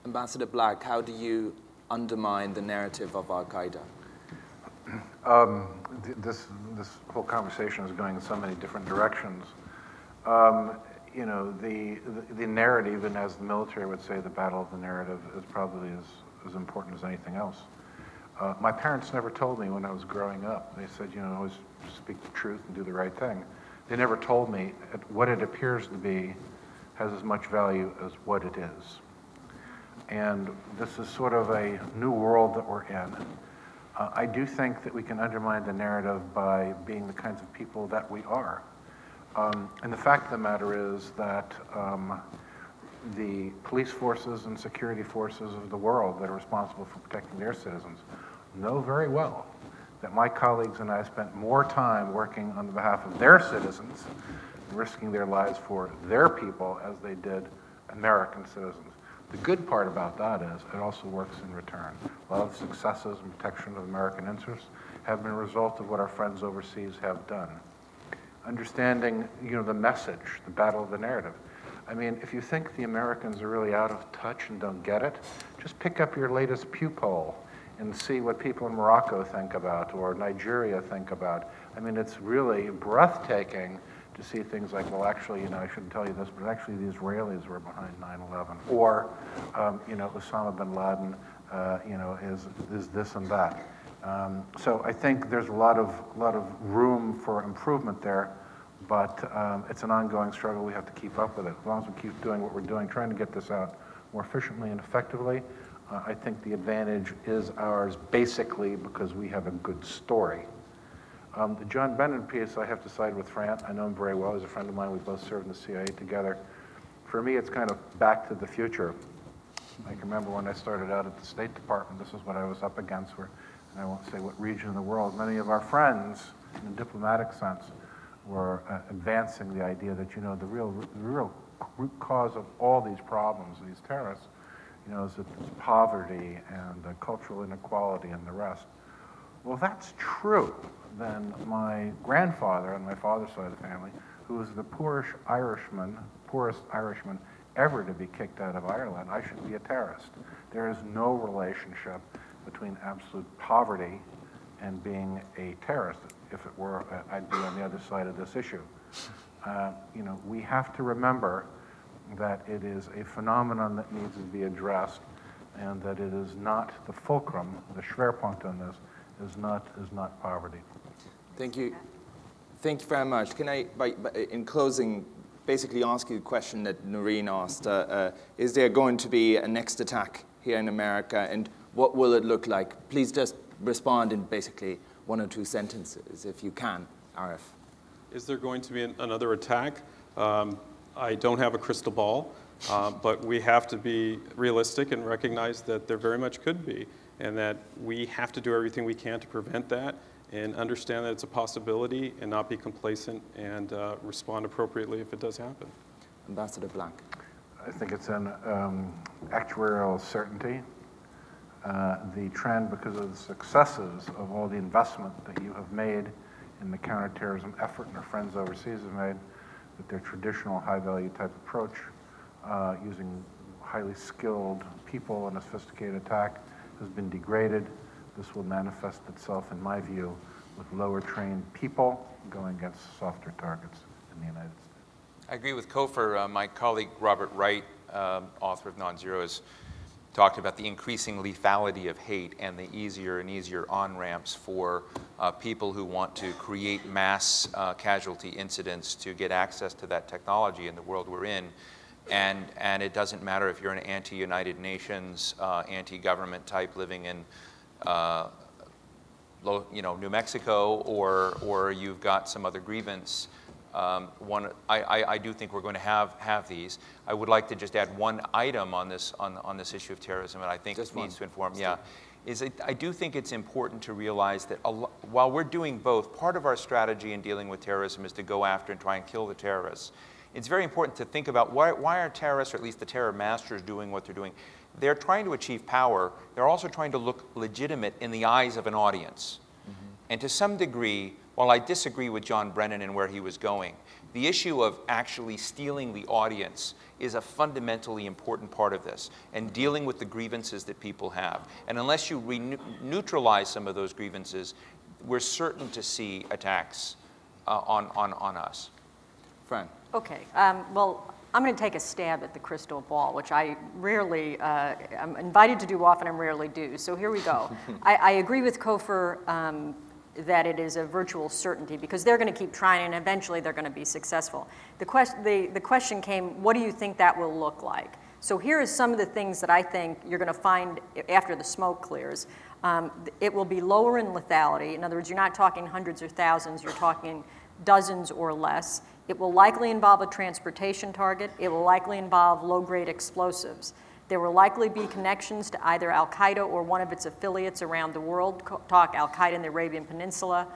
Ambassador Black, how do you undermine the narrative of Al-Qaeda? This whole conversation is going in so many different directions. You know, the narrative, and as the military would say, the battle of the narrative is probably as important as anything else. My parents never told me when I was growing up. They said, you know, always speak the truth and do the right thing. They never told me what it appears to be has as much value as what it is. And this is sort of a new world that we're in. I do think that we can undermine the narrative by being the kinds of people that we are. And the fact of the matter is that the police forces and security forces of the world that are responsible for protecting their citizens know very well that my colleagues and I spent more time working on behalf of their citizens, risking their lives for their people as they did American citizens. The good part about that is it also works in return. A lot of the successes and protection of American interests have been a result of what our friends overseas have done. Understanding, you know, the message, the battle of the narrative. I mean, if you think the Americans are really out of touch and don't get it, just pick up your latest Pew poll and see what people in Morocco think about or Nigeria think about. I mean, it's really breathtaking to see things like, well, actually, you know, I shouldn't tell you this, but actually the Israelis were behind 9/11, or, you know, Osama bin Laden, you know, is this and that. So I think there's a lot of room for improvement there, but it's an ongoing struggle. We have to keep up with it. As long as we keep doing what we're doing, trying to get this out more efficiently and effectively, I think the advantage is ours basically because we have a good story. The John Brennan piece, I have to side with Fran. I know him very well. He's a friend of mine. We both served in the CIA together. For me, it's kind of back to the future. I can remember when I started out at the State Department, this is what I was up against, and I won't say what region of the world. Many of our friends, in a diplomatic sense, were advancing the idea that, you know, the real root cause of all these problems, these terrorists, you know, is that there's poverty and cultural inequality and the rest. Well, that's true. Then my grandfather on my father's side of the family, who was the poorest Irishman ever to be kicked out of Ireland, I should be a terrorist. There is no relationship between absolute poverty and being a terrorist. If it were, I'd be on the other side of this issue. You know, we have to remember that it is a phenomenon that needs to be addressed, and that it is not the fulcrum, the Schwerpunkt on this, is not poverty. Thank you. Thank you very much. Can I, in closing, basically ask you a question that Noreen asked? Is there going to be a next attack here in America, and what will it look like? Please just respond in basically 1 or 2 sentences, if you can, Arif. Is there going to be another attack? I don't have a crystal ball, but we have to be realistic and recognize that there very much could be, and that we have to do everything we can to prevent that and understand that it's a possibility and not be complacent and respond appropriately if it does happen. Ambassador Black. I think it's an actuarial certainty. The trend, because of the successes of all the investment that you have made in the counterterrorism effort and our friends overseas have made, that their traditional high-value type approach, using highly skilled people in a sophisticated attack, has been degraded. This will manifest itself, in my view, with lower trained people going against softer targets in the United States. I agree with Kofor. My colleague Robert Wright, author of Non-Zero, has talked about the increasing lethality of hate and the easier and easier on-ramps for people who want to create mass casualty incidents to get access to that technology in the world we're in. And it doesn't matter if you're an anti-United Nations, anti-government type living in New Mexico, or you've got some other grievance. I do think we're going to have these. I would like to just add one item on this issue of terrorism, and I think it needs to inform. Yeah, I do think it's important to realize that while we're doing both, part of our strategy in dealing with terrorism is to go after and try and kill the terrorists. It's very important to think about why are terrorists, or at least the terror masters, doing what they're doing. They're trying to achieve power. They're also trying to look legitimate in the eyes of an audience. Mm-hmm. And to some degree, while I disagree with John Brennan and where he was going, the issue of actually stealing the audience is a fundamentally important part of this, and dealing with the grievances that people have. And unless you neutralize some of those grievances, we're certain to see attacks on us. Fran. Okay. Well, I'm going to take a stab at the crystal ball, which I rarely, I'm invited to do often and rarely do. So here we go. I agree with Kofor that it is a virtual certainty because they're going to keep trying and eventually they're going to be successful. The question came, what do you think that will look like? So here is some of the things that I think you're going to find after the smoke clears. It will be lower in lethality. In other words, you're not talking hundreds or thousands, you're talking dozens or less. It will likely involve a transportation target. It will likely involve low-grade explosives. There will likely be connections to either Al-Qaeda or one of its affiliates around the world, talk Al-Qaeda in the Arabian Peninsula,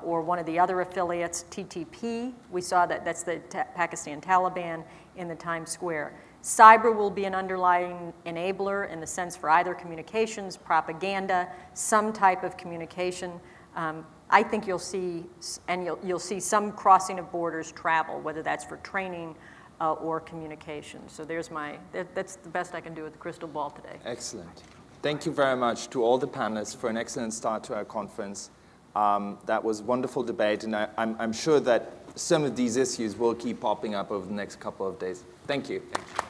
or one of the other affiliates, TTP. We saw that that's the Pakistan Taliban in the Times Square. Cyber will be an underlying enabler in the sense for either communications, propaganda, some type of communication. I think you'll see, and you'll see some crossing of borders travel, whether that's for training or communication. So there's that's the best I can do with the crystal ball today. Excellent. Thank you very much to all the panelists for an excellent start to our conference. That was wonderful debate, and I'm sure that some of these issues will keep popping up over the next couple of days. Thank you. Thank you.